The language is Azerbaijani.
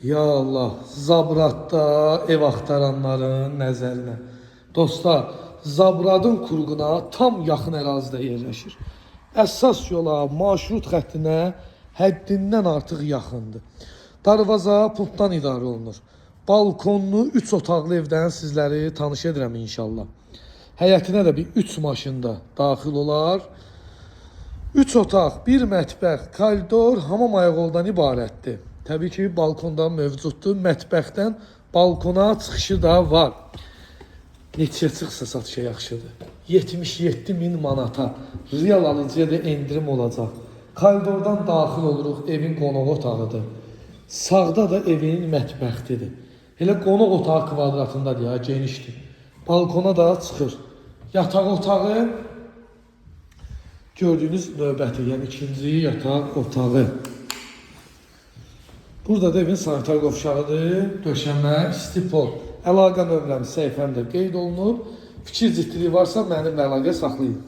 Ya Allah, Zabratda ev axtaranların nəzərinə. Dostlar, Zabradın kurğuna tam yaxın ərazidə yerləşir. Əsas yola, marşrut xəttinə həddindən artıq yaxındır. Darvaza pultdan idarə olunur. Balkonlu 3 otaqlı evdən sizləri tanış edirəm inşallah. Həyətinə də bir 3 maşın da daxil olar. 3 otaq, 1 mətbəx, koridor, hamam ayaqoldan ibarətdir. Təbii ki, balkonda mövcuddur. Mətbəxdən balkona çıxışı da var. Neçəyə çıxsa satışa yaxşıdır. 77.000 manata real alıcıya da endirim olacaq. Koridordan daxil oluruq, evin qonaq otağıdır. Sağda da evin mətbəxtidir. Elə qonaq otağı kvadratındadır ya, genişdir. Balkona da çıxır. Yataq otağı gördüyünüz növbəti, yəni ikinci yataq otağı. Burada da evin sanitar qovşağıdır, döşəmə, istipol. Əlaqə nömrəm səhifəmdə qeyd olunub. Fikir ciddiliyi varsa mənimlə əlaqə saxlayın.